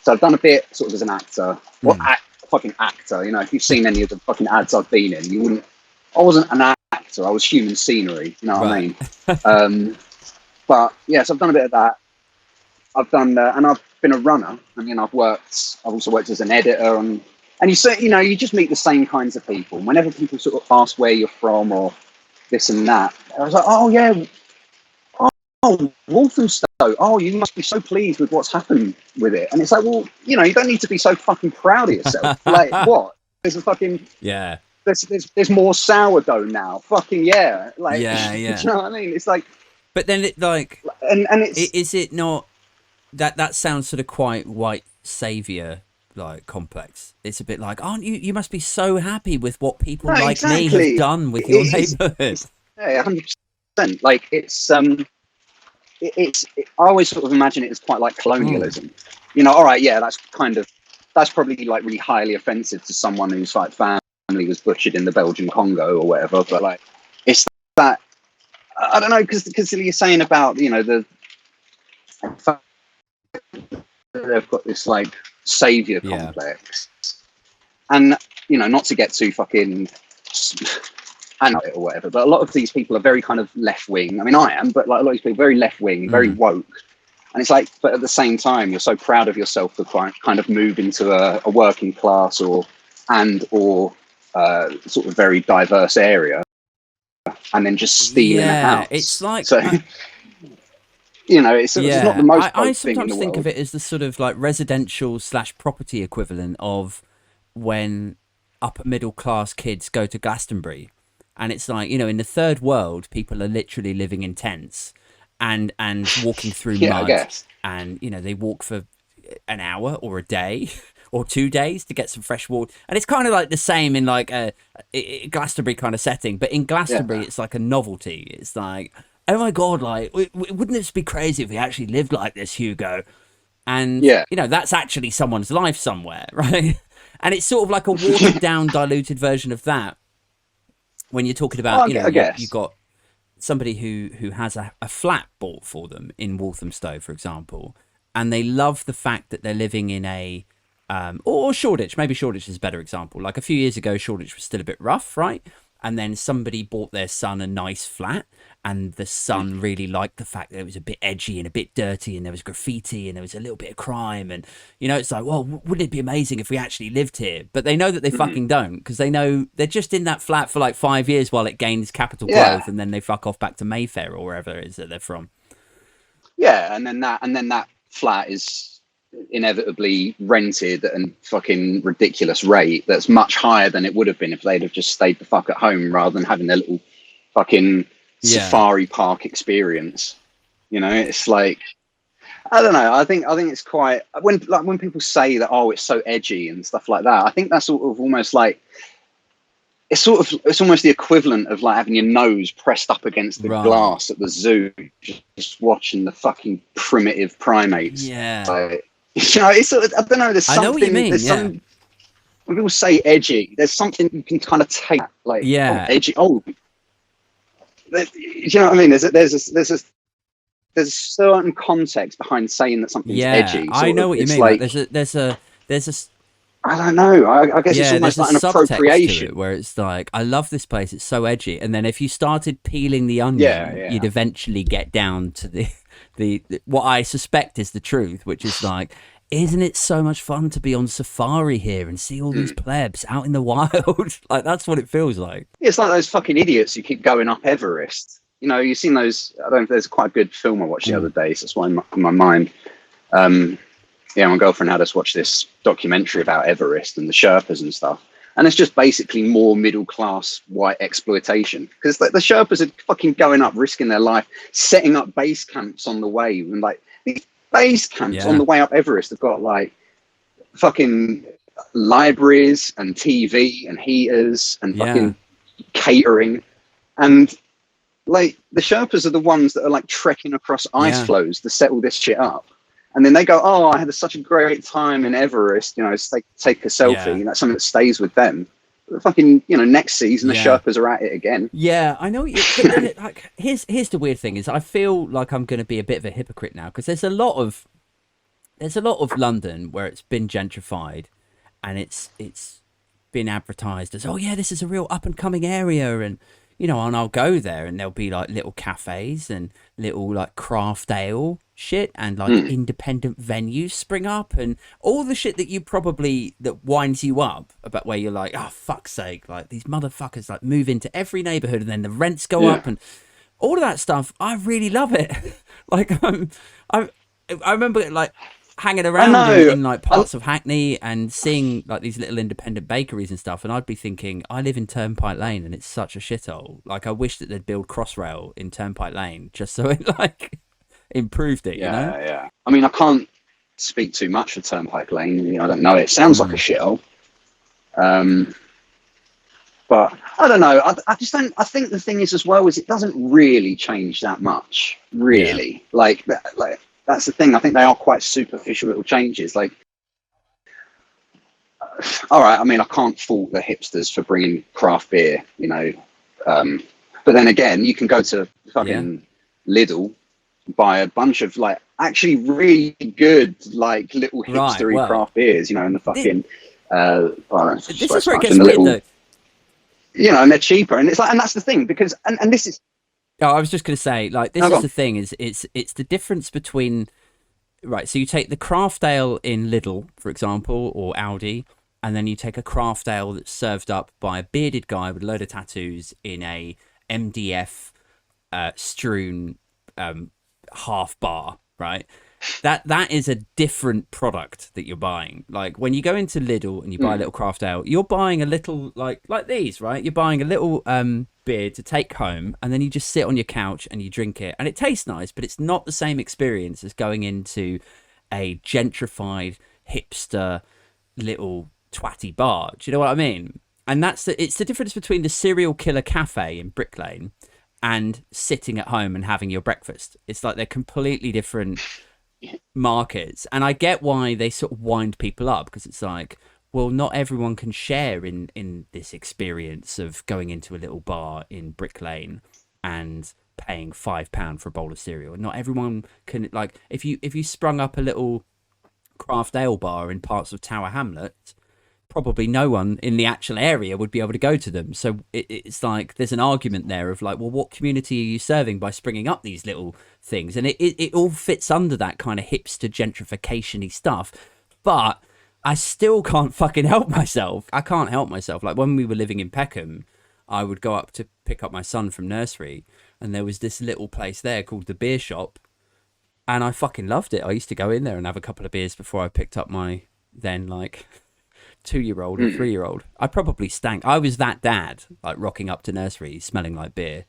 So I've done a bit sort of as an actor, fucking actor. You know, if you've seen any of the fucking ads I've been in, you wouldn't. I wasn't an actor. I was human scenery. You know what I mean? But yes, I've done a bit of that. I've done, and I've been a runner. I mean, I've also worked as an editor, and you say, you know, you just meet the same kinds of people. Whenever people sort of ask where you're from or this and that, I was like, oh yeah, oh Walthamstow. Oh, you must be so pleased with what's happened with it. And it's like, well, you know, you don't need to be so fucking proud of yourself. Like what? There's a fucking There's more sourdough now. Fucking yeah. Like do you know what I mean? It's like. But then it like, and it's is it not that sounds sort of quite white savior like complex. It's a bit like, aren't you? You must be so happy with what people like me have done with your neighbourhood. Yeah, 100%. Like it's I always sort of imagine it as quite like colonialism. You know, all right, yeah, that's probably like really highly offensive to someone whose like family was butchered in the Belgian Congo or whatever. But like, it's that. I don't know, because you're saying about, you know, they've got this like savior complex, and you know, not to get too fucking or whatever, but a lot of these people are very kind of left wing. I mean, I am, but like a lot of these people are very left wing, very woke, and it's like, but at the same time, you're so proud of yourself to kind of move into a working class or sort of very diverse area. And then just stealing a house. It's like, so, you know, it's not the most. I sometimes think of it as the sort of like residential / property equivalent of when upper middle class kids go to Glastonbury, and it's like, you know, in the third world, people are literally living in tents and walking through mud, and you know, they walk for an hour or a day. Or 2 days to get some fresh water, and it's kind of like the same in like a Glastonbury kind of setting, but in Glastonbury it's like a novelty. It's like, oh my god, like wouldn't this be crazy if we actually lived like this, Hugo? And you know, that's actually someone's life somewhere, right? And it's sort of like a watered down, diluted version of that. When you're talking about, you know, you've got somebody who has a flat bought for them in Walthamstow, for example, and they love the fact that they're living in a or Shoreditch. Maybe Shoreditch is a better example. Like a few years ago, Shoreditch was still a bit rough, right? And then somebody bought their son a nice flat, and the son really liked the fact that it was a bit edgy and a bit dirty, and there was graffiti and there was a little bit of crime, and you know, it's like, well, wouldn't it be amazing if we actually lived here? But they know that they fucking don't, because they know they're just in that flat for like 5 years while it gains capital growth, and then they fuck off back to Mayfair or wherever it is that they're from. Yeah, and then that flat is inevitably rented at a fucking ridiculous rate that's much higher than it would have been if they'd have just stayed the fuck at home rather than having their little fucking safari park experience. You know, it's like, I don't know, I think it's quite, when people say that, oh, it's so edgy and stuff like that, I think that's sort of almost like, it's almost the equivalent of like having your nose pressed up against the glass at the zoo, just watching the fucking primitive primates. Like, you know, it's sort of, I don't know, there's something, I know what you mean, some, when people say edgy, there's something you can kind of take, like, oh, edgy, oh, you know what I mean? There's a certain context behind saying that something's edgy. I know what you mean. Like, there's a I don't know. I guess it's almost like an appropriation to it, where it's like, I love this place. It's so edgy. And then if you started peeling the onion, you'd eventually get down to the what I suspect is the truth, which is like, isn't it so much fun to be on safari here and see all these plebs out in the wild? Like, that's what it feels like. It's like those fucking idiots who keep going up Everest. You know, you've seen those. I don't know if there's quite a good film I watched the other day, so that's why in my mind. My girlfriend had us watch this documentary about Everest and the Sherpas and stuff. And it's just basically more middle-class white exploitation. Because the Sherpas are fucking going up, risking their life, setting up base camps on the way. And like, these base camps on the way up Everest have got like fucking libraries and TV and heaters and fucking catering. And like, the Sherpas are the ones that are like trekking across ice floes to set all this shit up. And then they go, oh, I had such a great time in Everest, you know, take a selfie. You know, something that stays with them. But fucking, you know, next season, the Sherpas are at it again. Yeah, I know. But then like, here's the weird thing is, I feel like I'm going to be a bit of a hypocrite now, because there's a lot of there's a lot of London where it's been gentrified, and it's been advertised as, oh yeah, this is a real up and coming area, and and I'll go there and there'll be like little cafes and little like craft ale shit and like independent venues spring up and all the shit that that winds you up about, where you're like, oh fuck's sake, like these motherfuckers like move into every neighborhood and then the rents go up and all of that stuff. I really love it. Like I remember like hanging around in like parts of Hackney and seeing like these little independent bakeries and stuff, and I'd be thinking, I live in Turnpike Lane and it's such a shithole. Like I wish that they'd build Crossrail in Turnpike Lane just so it like improved it. Yeah. I mean, I can't speak too much for Turnpike Lane. I don't know. It sounds like a shithole. But I don't know. I just don't. I think the thing is as well is it doesn't really change that much. Really, like that's the thing. I think they are quite superficial little changes. Like, all right. I mean, I can't fault the hipsters for bringing craft beer. But then again, you can go to fucking Lidl, buy a bunch of like actually really good like little hipstery craft beers. And the fucking. This is where it gets weird though. And they're cheaper, and it's like, and that's the thing, because and this is. Oh, I was just going to say, like, this is the thing, is it's the difference between, right? So you take the craft ale in Lidl, for example, or Aldi, and then you take a craft ale that's served up by a bearded guy with a load of tattoos in a MDF strewn half bar, right? That is a different product that you're buying. Like when you go into Lidl and you buy a little craft ale, you're buying a little like these, right? You're buying a little beer to take home, and then you just sit on your couch and you drink it, and it tastes nice, but it's not the same experience as going into a gentrified hipster little twatty bar. Do you know what I mean? And it's the difference between the serial killer cafe in Brick Lane and sitting at home and having your breakfast. It's like they're completely different markets, and I get why they sort of wind people up, because it's like, well, not everyone can share in this experience of going into a little bar in Brick Lane and paying £5 for a bowl of cereal. Not everyone can, like, if you sprung up a little craft ale bar in parts of Tower Hamlets, probably no one in the actual area would be able to go to them. So it's like there's an argument there of like, well, what community are you serving by springing up these little things? And it all fits under that kind of hipster gentrification-y stuff. But I still can't fucking help myself. I can't help myself. Like when we were living in Peckham, I would go up to pick up my son from nursery, and there was this little place there called the Beer Shop, and I fucking loved it. I used to go in there and have a couple of beers before I picked up my then like 2-year-old and 3-year-old. I probably stank. I was that dad, like rocking up to nursery smelling like beer.